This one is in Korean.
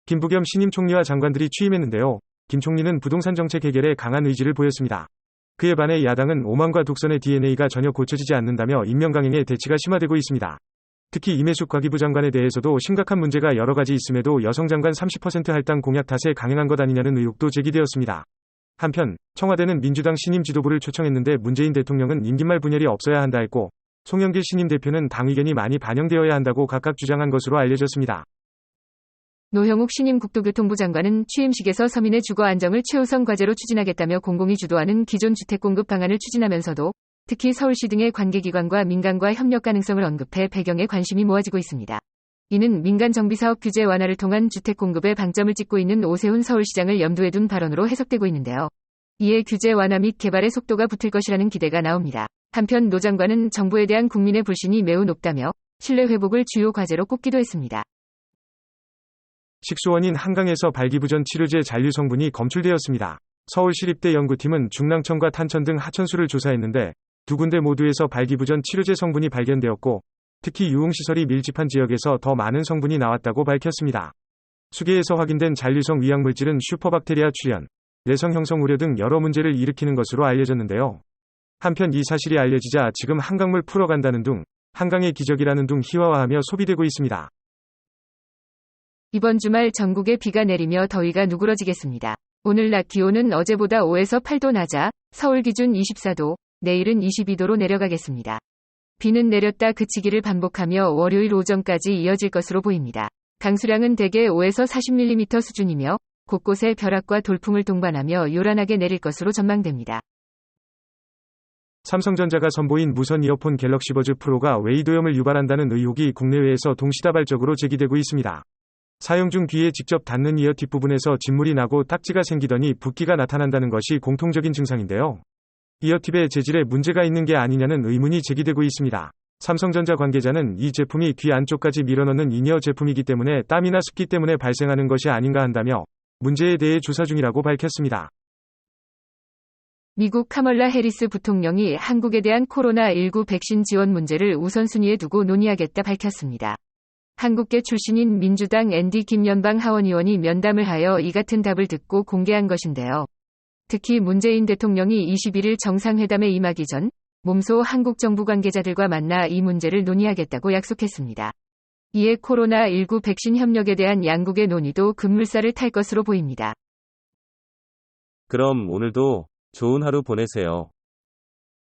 김부겸 신임 총리와 장관들이 취임했는데요. 김 총리는 부동산 정책 해결에 강한 의지를 보였습니다. 그에 반해 야당은 오만과 독선의 DNA가 전혀 고쳐지지 않는다며 임명 강행의 대치가 심화되고 있습니다. 특히 임혜숙 과기부 장관에 대해서도 심각한 문제가 여러 가지 있음에도 여성 장관 30% 할당 공약 탓에 강행한 것 아니냐는 의혹도 제기되었습니다. 한편 청와대는 민주당 신임 지도부를 초청했는데 문재인 대통령은 임기 말 분열이 없어야 한다 했고, 송영길 신임 대표는 당 의견이 많이 반영되어야 한다고 각각 주장한 것으로 알려졌습니다. 노형욱 신임 국토교통부 장관은 취임식에서 서민의 주거 안정을 최우선 과제로 추진하겠다며 공공이 주도하는 기존 주택 공급 방안을 추진하면서도 특히 서울시 등의 관계기관과 민간과 협력 가능성을 언급해 배경에 관심이 모아지고 있습니다. 이는 민간 정비사업 규제 완화를 통한 주택 공급에 방점을 찍고 있는 오세훈 서울시장을 염두에 둔 발언으로 해석되고 있는데요. 이에 규제 완화 및 개발의 속도가 붙을 것이라는 기대가 나옵니다. 한편 노 장관은 정부에 대한 국민의 불신이 매우 높다며 신뢰 회복을 주요 과제로 꼽기도 했습니다. 식수원인 한강에서 발기부전 치료제 잔류 성분이 검출되었습니다. 서울시립대 연구팀은 중랑천과 탄천 등 하천수를 조사했는데 두 군데 모두에서 발기부전 치료제 성분이 발견되었고, 특히 유흥시설이 밀집한 지역에서 더 많은 성분이 나왔다고 밝혔습니다. 수계에서 확인된 잔류성 위약물질은 슈퍼박테리아 출현, 내성 형성 우려 등 여러 문제를 일으키는 것으로 알려졌는데요. 한편 이 사실이 알려지자 지금 한강물 풀어간다는 둥, 한강의 기적이라는 둥 희화화하며 소비되고 있습니다. 이번 주말 전국에 비가 내리며 더위가 누그러지겠습니다. 오늘 낮 기온은 어제보다 5에서 8도 낮아 서울 기준 24도, 내일은 22도로 내려가겠습니다. 비는 내렸다 그치기를 반복하며 월요일 오전까지 이어질 것으로 보입니다. 강수량은 대개 5에서 40mm 수준이며 곳곳에 벼락과 돌풍을 동반하며 요란하게 내릴 것으로 전망됩니다. 삼성전자가 선보인 무선 이어폰 갤럭시 버즈 프로가 웨이도염을 유발한다는 의혹이 국내외에서 동시다발적으로 제기되고 있습니다. 사용 중 귀에 직접 닿는 이어 뒷부분에서 진물이 나고 딱지가 생기더니 붓기가 나타난다는 것이 공통적인 증상인데요. 이어팁의 재질에 문제가 있는 게 아니냐는 의문이 제기되고 있습니다. 삼성전자 관계자는 이 제품이 귀 안쪽까지 밀어넣는 인이어 제품이기 때문에 땀이나 습기 때문에 발생하는 것이 아닌가 한다며 문제에 대해 조사 중이라고 밝혔습니다. 미국 카멀라 해리스 부통령이 한국에 대한 코로나19 백신 지원 문제를 우선순위에 두고 논의하겠다 밝혔습니다. 한국계 출신인 민주당 앤디 김 연방 하원의원이 면담을 하여 이 같은 답을 듣고 공개한 것인데요. 특히 문재인 대통령이 21일 정상회담에 임하기 전 몸소 한국 정부 관계자들과 만나 이 문제를 논의하겠다고 약속했습니다. 이에 코로나19 백신 협력에 대한 양국의 논의도 급물살을 탈 것으로 보입니다. 그럼 오늘도 좋은 하루 보내세요.